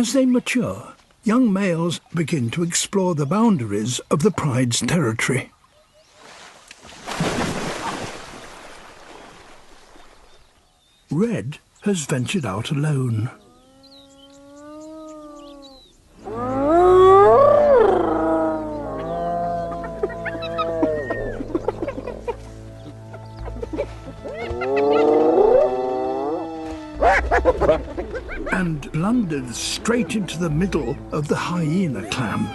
As they mature, young males begin to explore the boundaries of the pride's territory. Red has ventured out alone. And blundered straight into the middle of the hyena clan.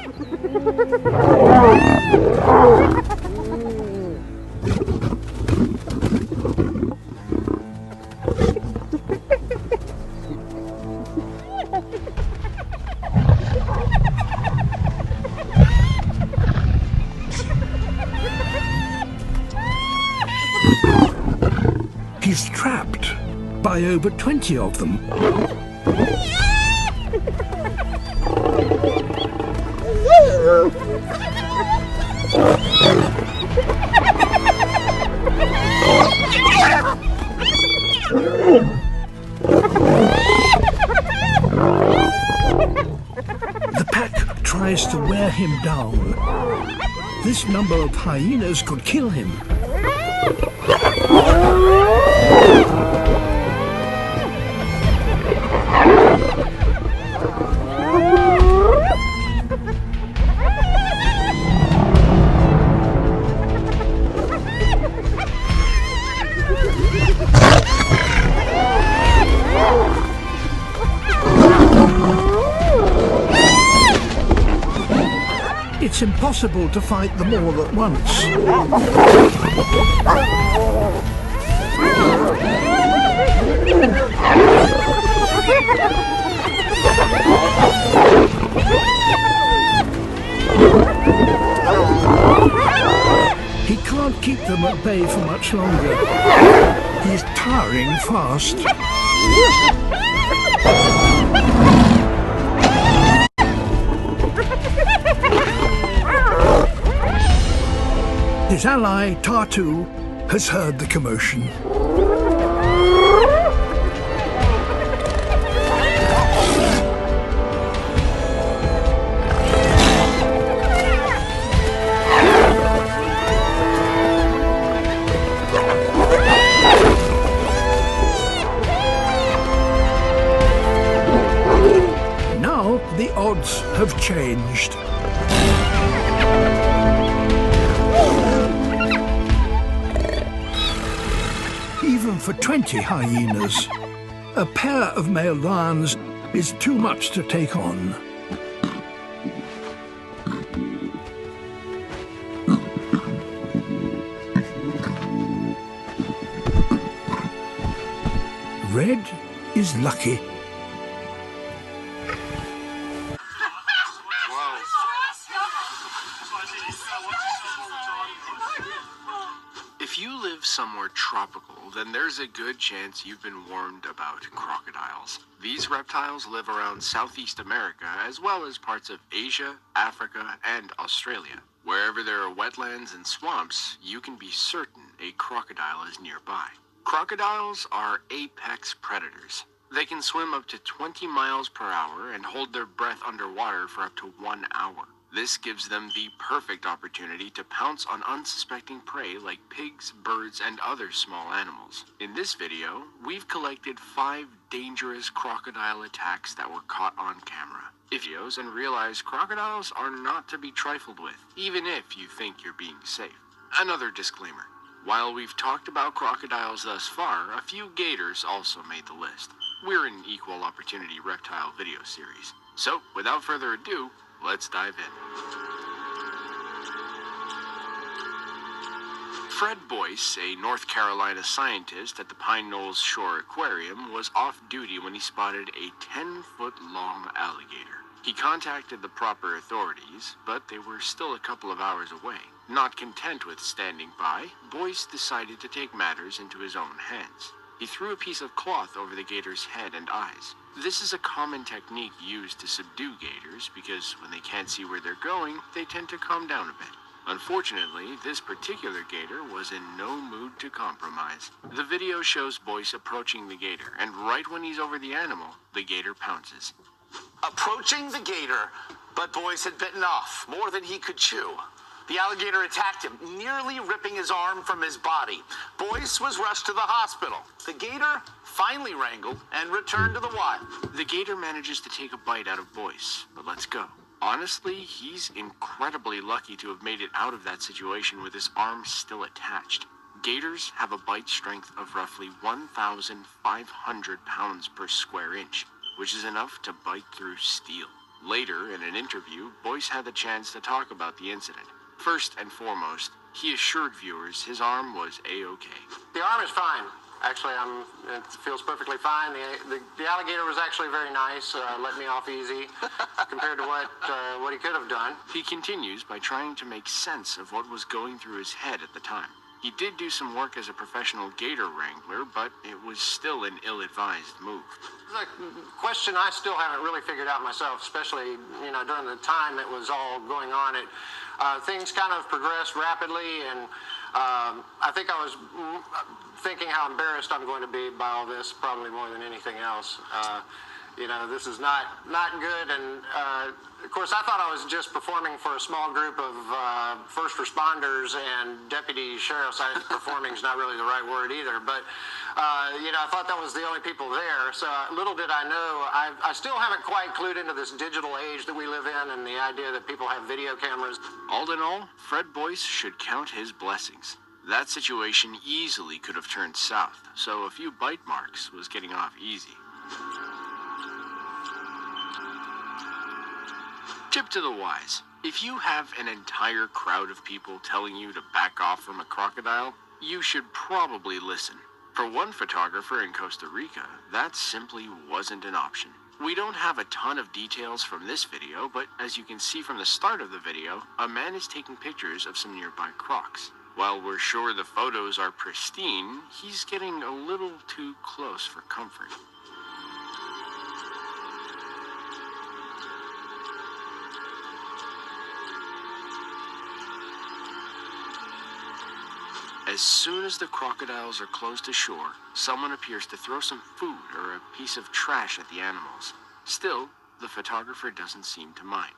He's trapped by over 20 of them. The pack tries to wear him down. This number of hyenas could kill him. It's impossible to fight them all at once. He can't keep them at bay for much longer. He's tiring fast. His ally, Tartu, has heard the commotion. Now the odds have changed. Even for 20 hyenas, a pair of male lions is too much to take on. Red is lucky. If you live somewhere tropical, then there's a good chance you've been warned about crocodiles. These reptiles live around Southeast America, as well as parts of Asia, Africa, and Australia. Wherever there are wetlands and swamps, you can be certain a crocodile is nearby. Crocodiles are apex predators. They can swim up to 20 miles per hour and hold their breath underwater for up to 1 hour. This gives them the perfect opportunity to pounce on unsuspecting prey like pigs, birds, and other small animals. In this video, we've collected 5 dangerous crocodile attacks that were caught on camera. Videos and realize crocodiles are not to be trifled with, even if you think you're being safe. Another disclaimer. While we've talked about crocodiles thus far, a few gators also made the list. We're an equal opportunity reptile video series. So, without further ado, let's dive in. Fred Boyce, a North Carolina scientist at the Pine Knolls Shore Aquarium, was off duty when he spotted a 10-foot-long alligator. He contacted the proper authorities, but they were still a couple of hours away. Not content with standing by, Boyce decided to take matters into his own hands. He threw a piece of cloth over the gator's head and eyes. This is a common technique used to subdue gators because when they can't see where they're going, they tend to calm down a bit. Unfortunately, this particular gator was in no mood to compromise. The video shows Boyce approaching the gator, and right when he's over the animal, the gator pounces. approaching the gator, but Boyce had bitten off more than he could chew. The alligator attacked him, nearly ripping his arm from his body. Boyce was rushed to the hospital. The gator finally wrangled and returned to the wild. The gator manages to take a bite out of Boyce, but let's go. Honestly, he's incredibly lucky to have made it out of that situation with his arm still attached. Gators have a bite strength of roughly 1,500 pounds per square inch, which is enough to bite through steel. Later, in an interview, Boyce had the chance to talk about the incident. First and foremost, he assured viewers his arm was A-okay. The arm is fine. Actually, it feels perfectly fine. The alligator was actually very nice, let me off easy compared to what he could have done. He continues by trying to make sense of what was going through his head at the time. He did do some work as a professional gator wrangler, but it was still an ill-advised move. It's a question I still haven't really figured out myself, especially, during the time it was all going on. Things kind of progressed rapidly, and I think I was thinking how embarrassed I'm going to be by all this, probably more than anything else. This is not good, and of course I thought I was just performing for a small group of first responders and deputy sheriffs. Performing is not really the right word either, but I thought that was the only people there. So little did I know, I still haven't quite clued into this digital age that we live in and the idea that people have video cameras. All in all, Fred Boyce should count his blessings. That situation easily could have turned south, so a few bite marks was getting off easy. Tip to the wise: if you have an entire crowd of people telling you to back off from a crocodile, you should probably listen. For one photographer in Costa Rica, that simply wasn't an option. We don't have a ton of details from this video, but as you can see from the start of the video, a man is taking pictures of some nearby crocs. While we're sure the photos are pristine, he's getting a little too close for comfort. As soon as the crocodiles are close to shore, someone appears to throw some food or a piece of trash at the animals. Still, the photographer doesn't seem to mind.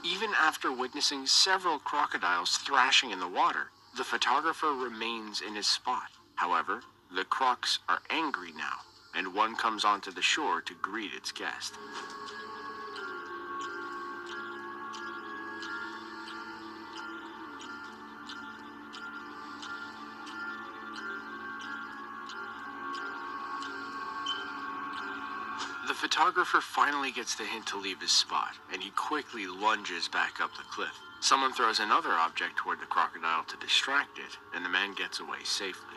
Even after witnessing several crocodiles thrashing in the water, the photographer remains in his spot. However, the crocs are angry now, and one comes onto the shore to greet its guest. The photographer finally gets the hint to leave his spot, and he quickly lunges back up the cliff. Someone throws another object toward the crocodile to distract it, and the man gets away safely.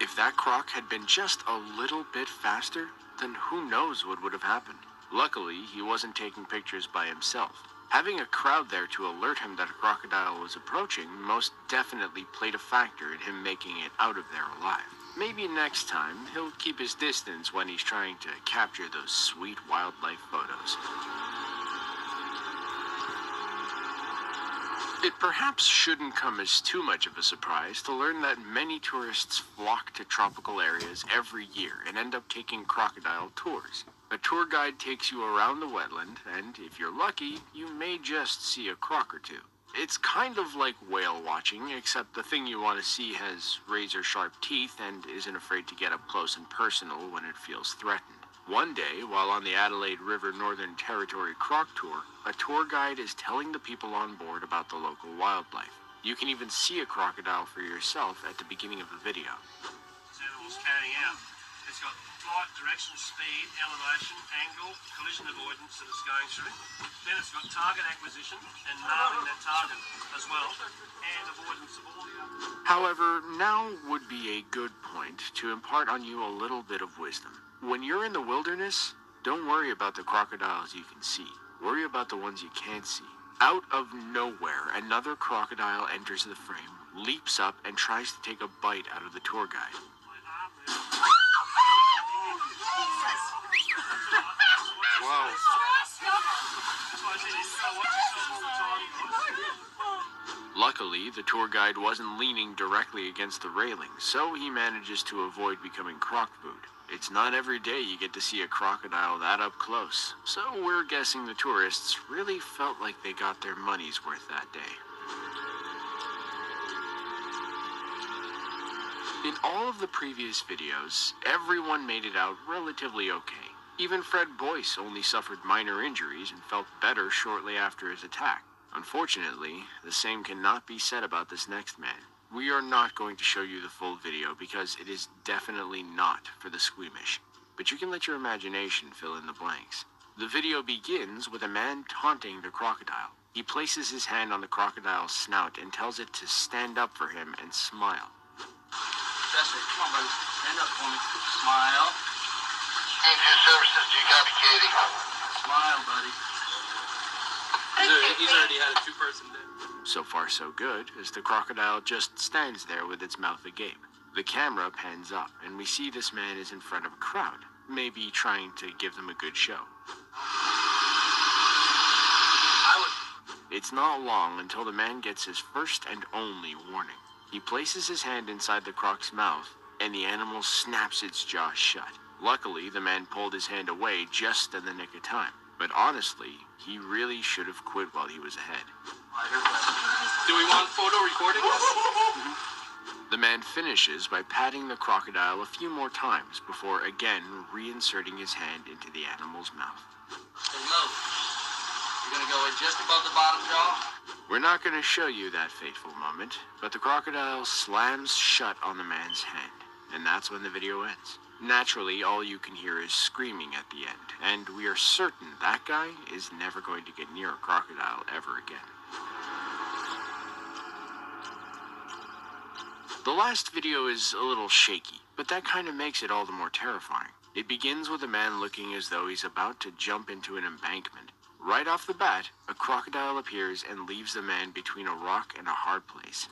If that croc had been just a little bit faster, then who knows what would have happened. Luckily, he wasn't taking pictures by himself. Having a crowd there to alert him that a crocodile was approaching most definitely played a factor in him making it out of there alive. Maybe next time, he'll keep his distance when he's trying to capture those sweet wildlife photos. It perhaps shouldn't come as too much of a surprise to learn that many tourists flock to tropical areas every year and end up taking crocodile tours. A tour guide takes you around the wetland, and if you're lucky, you may just see a croc or two. It's kind of like whale watching, except the thing you want to see has razor-sharp teeth and isn't afraid to get up close and personal when it feels threatened. One day, while on the Adelaide River Northern Territory Croc Tour, a tour guide is telling the people on board about the local wildlife. You can even see a crocodile for yourself at the beginning of the video. This animal's carrying out. It's got flight, direction, speed, elevation, angle, collision avoidance that it's going through. Then it's got target acquisition and nailing that target as well, and avoidance of all the other. However, now would be a good point to impart on you a little bit of wisdom. When you're in the wilderness, don't worry about the crocodiles you can see. Worry about the ones you can't see. Out of nowhere, another crocodile enters the frame, leaps up, and tries to take a bite out of the tour guide. Whoa. why I said you gotta watch yourself all the time. Luckily, the tour guide wasn't leaning directly against the railing, so he manages to avoid becoming croc-booed. It's not every day you get to see a crocodile that up close, so we're guessing the tourists really felt like they got their money's worth that day. In all of the previous videos, everyone made it out relatively okay. Even Fred Boyce only suffered minor injuries and felt better shortly after his attack. Unfortunately, the same cannot be said about this next man. We are not going to show you the full video because it is definitely not for the squeamish, but you can let your imagination fill in the blanks. The video begins with a man taunting the crocodile. He places his hand on the crocodile's snout and tells it to stand up for him and smile. That's it. Come on, buddy. Stand up for me. Smile. Engine services, you copy, Katie? Smile, buddy. He's already had a two-person day. So far so good, as the crocodile just stands there with its mouth agape. The camera pans up, and we see this man is in front of a crowd, maybe trying to give them a good show. It's not long until the man gets his first and only warning. He places his hand inside the croc's mouth, and the animal snaps its jaw shut. Luckily, the man pulled his hand away just in the nick of time. But honestly, he really should have quit while he was ahead. Do we want photo recording this? The man finishes by patting the crocodile a few more times before again reinserting his hand into the animal's mouth. Hey, Mo. You're gonna go in just above the bottom jaw? We're not going to show you that fateful moment, but the crocodile slams shut on the man's hand, and that's when the video ends. Naturally, all you can hear is screaming at the end, and we are certain that guy is never going to get near a crocodile ever again. The last video is a little shaky, but that kind of makes it all the more terrifying. It begins with a man looking as though he's about to jump into an embankment. Right off the bat, a crocodile appears and leaves the man between a rock and a hard place.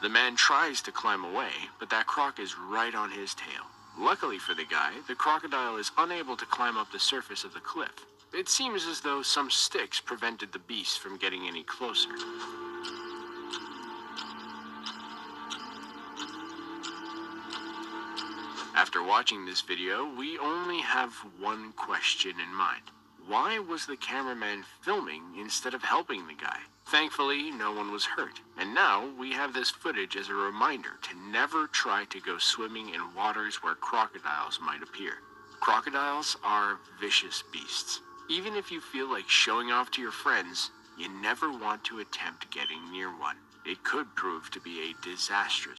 The man tries to climb away, but that croc is right on his tail. Luckily for the guy, the crocodile is unable to climb up the surface of the cliff. It seems as though some sticks prevented the beast from getting any closer. After watching this video, we only have one question in mind. Why was the cameraman filming instead of helping the guy? Thankfully, no one was hurt. And now we have this footage as a reminder to never try to go swimming in waters where crocodiles might appear. Crocodiles are vicious beasts. Even if you feel like showing off to your friends, you never want to attempt getting near one. It could prove to be a disastrous